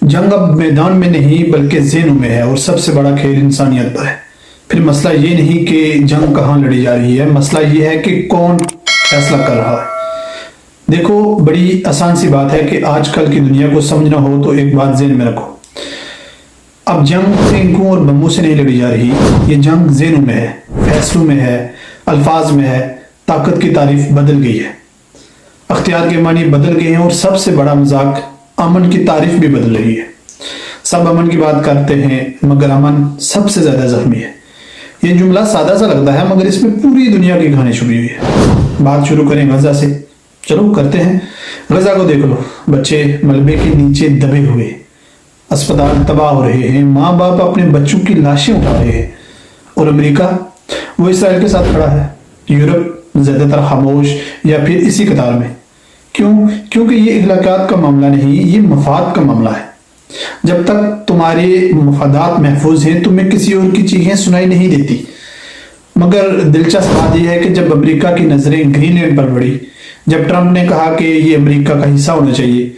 جنگ اب میدان میں نہیں بلکہ ذہنوں میں ہے، اور سب سے بڑا کھیل انسانیت پر ہے۔ پھر مسئلہ یہ نہیں کہ جنگ کہاں لڑی جا رہی ہے، مسئلہ یہ ہے کہ کون فیصلہ کر رہا ہے۔ دیکھو، بڑی آسان سی بات ہے کہ آج کل کی دنیا کو سمجھنا ہو تو ایک بات ذہن میں رکھو، اب جنگ ٹینکوں اور بموں سے نہیں لڑی جا رہی، یہ جنگ ذہنوں میں ہے، فیصلوں میں ہے، الفاظ میں ہے۔ طاقت کی تعریف بدل گئی ہے، اختیار کے معنی بدل گئے ہیں، اور سب سے بڑا مذاق، امن کی تعریف بھی بدل رہی ہے۔ سب امن کی بات کرتے ہیں مگر امن سب سے زیادہ زخمی ہے۔ یہ جملہ سادہ سا لگتا ہے مگر اس میں پوری دنیا کی کہانی چھپی ہوئی ہے۔ بات شروع کریں غزہ سے، چلو کرتے ہیں۔ غزہ کو دیکھ لو، بچے ملبے کے نیچے دبے ہوئے، اسپتال تباہ ہو رہے ہیں، ماں باپ اپنے بچوں کی لاشیں اٹھا رہے ہیں، اور امریکہ وہ اسرائیل کے ساتھ کھڑا ہے۔ یورپ زیادہ تر خاموش یا پھر اسی قطار میں۔ کیوں؟ کیونکہ یہ اخلاقیات کا معاملہ نہیں، یہ مفاد کا معاملہ ہے۔ جب تک تمہارے مفادات محفوظ ہیں تمہیں کسی اور کی چیخیں سنائی نہیں دیتی۔ مگر دلچسپ بات یہ ہے کہ جب امریکہ کی نظریں گرین لینڈ پر پڑی، جب ٹرمپ نے کہا کہ یہ امریکہ کا حصہ ہونا چاہیے،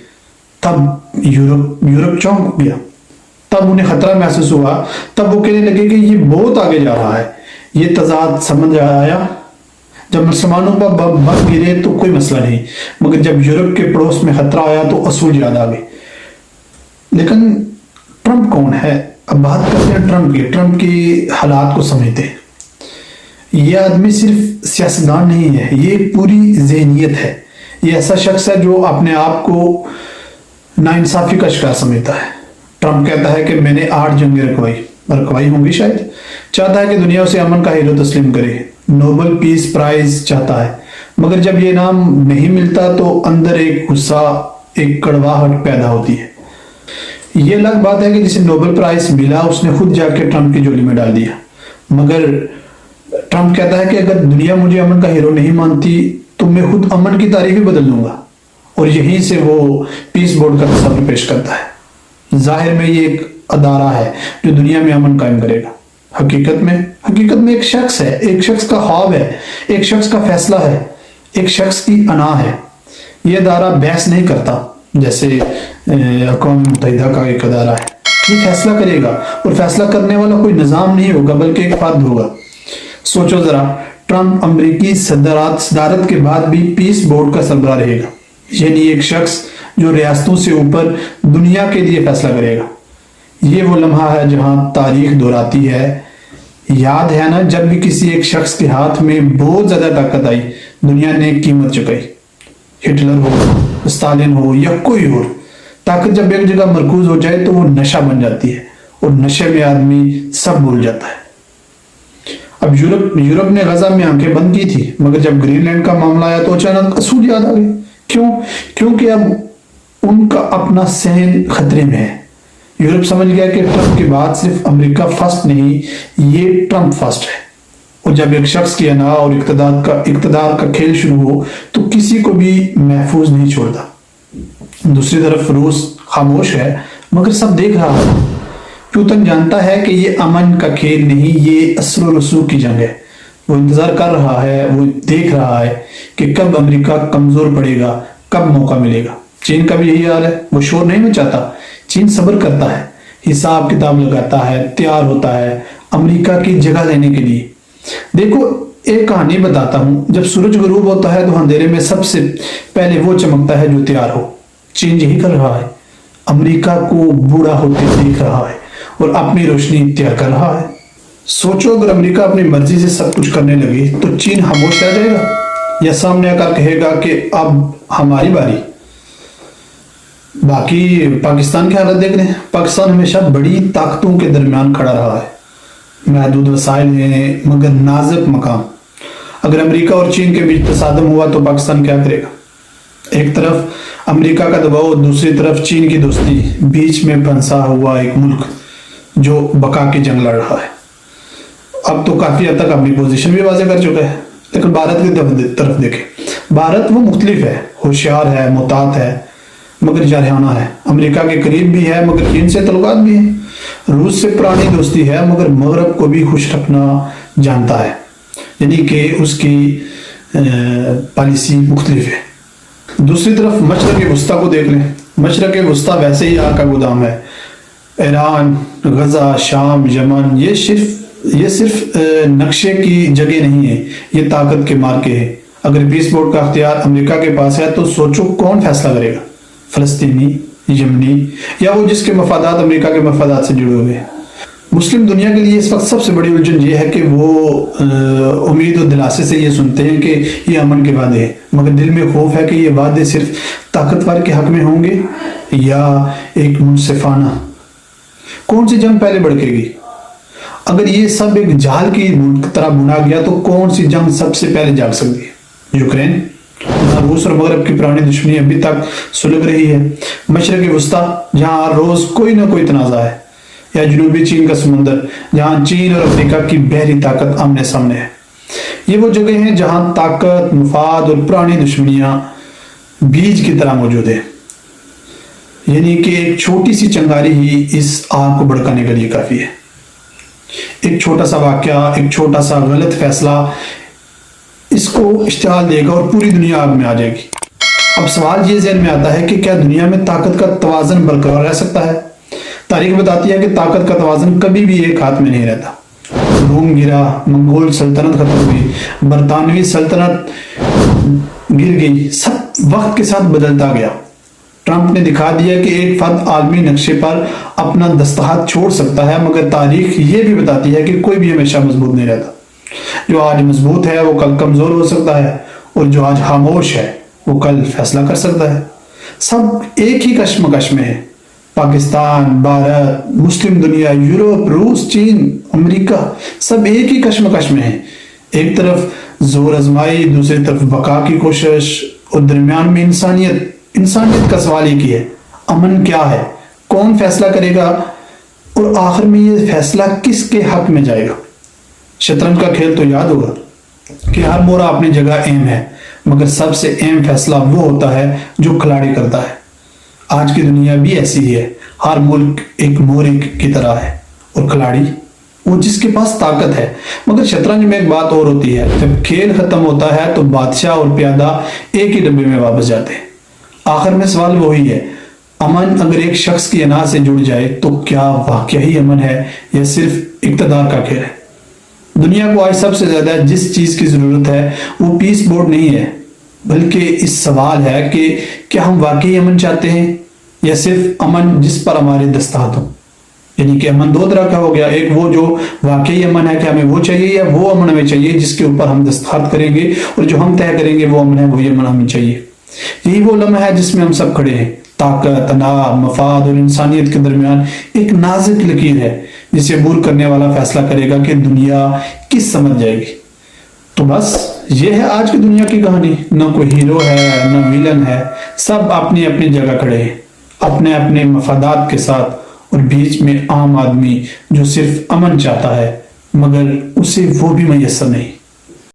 تب یورپ چونک گیا، تب انہیں خطرہ محسوس ہوا، تب وہ کہنے لگے کہ یہ بہت آگے جا رہا ہے۔ یہ تضاد سمجھ آیا؟ جب مسلمانوں پر بم گرے تو کوئی مسئلہ نہیں، مگر جب یورپ کے پڑوس میں خطرہ آیا تو اصول یاد آ گئے۔ لیکن ٹرمپ کون ہے؟ اب بات کرتے ہیں ٹرمپ کی حالات کو سمجھتے ہیں۔ یہ آدمی صرف سیاستدان نہیں ہے، یہ ایک پوری ذہنیت ہے۔ یہ ایسا شخص ہے جو اپنے آپ کو ناانصافی کا شکار سمجھتا ہے۔ ٹرمپ کہتا ہے کہ میں نے 8 جنگیں رکوائی ہوں گی، شاید چاہتا ہے کہ دنیا اسے امن کا ہیرو تسلیم کرے، نوبل پیس پرائز چاہتا ہے، مگر جب یہ نام نہیں ملتا تو اندر ایک غصہ، ایک کڑواہٹ پیدا ہوتی ہے۔ یہ الگ بات ہے کہ جسے نوبل پرائز ملا اس نے خود جا کے ٹرمپ کی جولی میں ڈال دیا، مگر ٹرمپ کہتا ہے کہ اگر دنیا مجھے امن کا ہیرو نہیں مانتی تو میں خود امن کی تعریف ہی بدل دوں گا، اور یہیں سے وہ پیس بورڈ کا تصور پیش کرتا ہے۔ ظاہر میں یہ ایک ادارہ ہے جو دنیا میں امن قائم کرے گا، حقیقت میں ایک شخص ہے، ایک شخص کا خواب ہے، ایک شخص کا فیصلہ ہے، ایک شخص کی انا ہے۔ یہ ادارہ بحث نہیں کرتا جیسے اقوام متحدہ کا ایک ادارہ ہے، یہ فیصلہ کرے گا، اور فیصلہ کرنے والا کوئی نظام نہیں ہوگا بلکہ ایک فرد ہوگا۔ سوچو ذرا، ٹرمپ امریکی صدارت کے بعد بھی پیس بورڈ کا سربراہ رہے گا، یعنی ایک شخص جو ریاستوں سے اوپر دنیا کے لیے فیصلہ کرے گا۔ یہ وہ لمحہ ہے جہاں تاریخ دہراتی ہے۔ یاد ہے نا، جب بھی کسی ایک شخص کے ہاتھ میں بہت زیادہ طاقت آئی، دنیا نے قیمت چکائی۔ ہٹلر ہو، اسٹالن ہو یا کوئی اور، طاقت جب ایک جگہ مرکوز ہو جائے تو وہ نشہ بن جاتی ہے، اور نشے میں آدمی سب بھول جاتا ہے۔ اب یورپ نے غزہ میں آنکھیں بند کی تھی، مگر جب گرین لینڈ کا معاملہ آیا تو اچانک اصول یاد آ گئے۔ کیونکہ اب ان کا اپنا صحن خطرے میں ہے۔ یورپ سمجھ گیا کہ ٹرمپ کے بعد صرف امریکہ فرسٹ نہیں، یہ ٹرمپ فرسٹ ہے، اور جب ایک شخص کی انا اور اقتدار کا کھیل شروع ہو تو کسی کو بھی محفوظ نہیں چھوڑتا۔ دوسری طرف روس خاموش ہے مگر سب دیکھ رہا ہے۔ پوتن جانتا ہے کہ یہ امن کا کھیل نہیں، یہ اثر و رسوخ کی جنگ ہے۔ وہ انتظار کر رہا ہے، وہ دیکھ رہا ہے کہ کب امریکہ کمزور پڑے گا، کب موقع ملے گا۔ چین کا بھی یہی حال ہے، وہ شور نہیں مچاتا، چین صبر کرتا ہے، حساب کتاب لگاتا ہے، تیار ہوتا ہے امریکہ کی جگہ لینے کے لیے۔ دیکھو، ایک کہانی بتاتا ہوں، جب سورج غروب ہوتا ہے تو اندھیرے میں سب سے پہلے وہ چمکتا ہے جو تیار ہو۔ چین یہی کر رہا ہے، امریکہ کو بوڑھا ہوتے دیکھ رہا ہے اور اپنی روشنی تیار کر رہا ہے۔ سوچو، اگر امریکہ اپنی مرضی سے سب کچھ کرنے لگے تو چین خاموش رہ جائے گا یا سامنے آ کر کہے گا کہ اب ہماری باری؟ باقی پاکستان کی حالت دیکھ لیں، پاکستان ہمیشہ بڑی طاقتوں کے درمیان کھڑا رہا ہے، محدود وسائل ہیں مگر نازک مقام۔ اگر امریکہ اور چین کے بیچ تصادم ہوا تو پاکستان کیا کرے گا؟ ایک طرف امریکہ کا دباؤ، دوسری طرف چین کی دوستی، بیچ میں پھنسا ہوا ایک ملک جو بقا کی جنگ لڑ رہا ہے۔ اب تو کافی حد تک اپنی پوزیشن بھی واضح کر چکا ہے، لیکن بھارت کی طرف دیکھیں۔ بھارت وہ مختلف ہے، ہوشیار ہے، محتاط ہے مگر جارحانہ ہے، امریکہ کے قریب بھی ہے مگر چین سے تعلقات بھی ہیں، روس سے پرانی دوستی ہے مگر مغرب کو بھی خوش رکھنا جانتا ہے، یعنی کہ اس کی پالیسی مختلف ہے۔ دوسری طرف مشرق وسطیٰ کو دیکھ لیں، مشرق وسطیٰ ویسے ہی آگ کا گودام ہے. ایران، غزہ، شام، یمن یہ صرف نقشے کی جگہ نہیں ہے، یہ طاقت کے مارکے ہیں. اگر پیس بورڈ کا اختیار امریکہ کے پاس ہے تو سوچو کون فیصلہ کرے گا؟ فلسطینی، یمنی، یا وہ جس کے مفادات امریکہ کے مفادات سے جڑے ہوئے ہیں؟ مسلم دنیا کے لیے اس وقت سب سے بڑی الجھن یہ ہے کہ وہ امید و دلاسے سے یہ سنتے ہیں کہ یہ امن کے وعدے ہیں، مگر دل میں خوف ہے کہ یہ وعدے صرف طاقتور کے حق میں ہوں گے یا ایک منصفانہ. کون سی جنگ پہلے بڑھے گی؟ اگر یہ سب ایک جال کی طرح بنا گیا تو کون سی جنگ سب سے پہلے جاگ سکتی ہے؟ یوکرین؟ روس اور مغرب کی پرانی دشمنی ابھی تک سلگ رہی ہے. مشرق وسطیٰ جہاں ہر روز کوئی نہ کوئی تنازع ہے، یا جنوبی چین کا سمندر جہاں چین اور افریقہ کی بحری طاقت آمنے سامنے ہے. یہ وہ جگہ ہیں جہاں طاقت، مفاد اور پرانی دشمنیاں بیج کی طرح موجود ہیں. یعنی کہ ایک چھوٹی سی چنگاری ہی اس آگ کو بھڑکانے کے لیے کافی ہے. ایک چھوٹا سا واقعہ، ایک چھوٹا سا غلط فیصلہ اس کو اشتعال دے گا اور پوری دنیا آگ میں آ جائے گی. اب سوال یہ ذہن میں آتا ہے کہ کیا دنیا میں طاقت کا توازن برقرار رہ سکتا ہے؟ تاریخ بتاتی ہے کہ طاقت کا توازن کبھی بھی ایک ہاتھ میں نہیں رہتا. روم گرا، منگول سلطنت ختم ہوئی، برطانوی سلطنت گر گئی، سب وقت کے ساتھ بدلتا گیا. ٹرمپ نے دکھا دیا کہ ایک فرد عالمی نقشے پر اپنا دستخط چھوڑ سکتا ہے، مگر تاریخ یہ بھی بتاتی ہے کہ کوئی بھی ہمیشہ مضبوط نہیں رہتا. جو آج مضبوط ہے وہ کل کمزور ہو سکتا ہے، اور جو آج خاموش ہے وہ کل فیصلہ کر سکتا ہے. سب ایک ہی کشمکش میں ہے. پاکستان، بھارت، مسلم دنیا، یورپ، روس، چین، امریکہ، سب ایک ہی کشمکش میں ہیں. ایک طرف زور آزمائی، دوسری طرف بقا کی کوشش، اور درمیان میں انسانیت کا سوال ایک ہی ہے: امن کیا ہے؟ کون فیصلہ کرے گا؟ اور آخر میں یہ فیصلہ کس کے حق میں جائے گا؟ شطرنج کا کھیل تو یاد ہوگا کہ ہر مورا اپنی جگہ اہم ہے، مگر سب سے اہم فیصلہ وہ ہوتا ہے جو کھلاڑی کرتا ہے. آج کی دنیا بھی ایسی ہی ہے. ہر ملک ایک مورے کی طرح ہے، اور کھلاڑی وہ جس کے پاس طاقت ہے. مگر شطرنج میں ایک بات اور ہوتی ہے: جب کھیل ختم ہوتا ہے تو بادشاہ اور پیادہ ایک ہی ڈبے میں واپس جاتے ہیں. آخر میں سوال وہی ہے: امن اگر ایک شخص کی انا سے جڑ جائے تو کیا واقعی امن ہے یا صرف اقتدار کا کھیل ہے؟ دنیا کو آج سب سے زیادہ جس چیز کی ضرورت ہے وہ پیس بورڈ نہیں ہے، بلکہ اس سوال ہے کہ کیا ہم واقعی امن چاہتے ہیں یا صرف امن جس پر ہمارے دستخط ہوں. یعنی کہ امن دو طرح کا ہو گیا: ایک وہ جو واقعی امن ہے کہ ہمیں وہ چاہیے، یا وہ امن ہمیں چاہیے جس کے اوپر ہم دستخط کریں گے اور جو ہم طے کریں گے وہ امن ہے، وہی امن ہمیں چاہیے. یہی وہ لمحہ ہے جس میں ہم سب کھڑے ہیں. طاقت، تناؤ، مفاد اور انسانیت کے درمیان ایک نازک لکیر ہے جسے عبور کرنے والا فیصلہ کرے گا کہ دنیا کس سمجھ جائے گی. تو بس یہ ہے آج کی دنیا کی کہانی. نہ کوئی ہیرو ہے نہ ویلن ہے، سب اپنی اپنی جگہ کھڑے ہیں اپنے اپنے مفادات کے ساتھ، اور بیچ میں عام آدمی جو صرف امن چاہتا ہے مگر اسے وہ بھی میسر نہیں.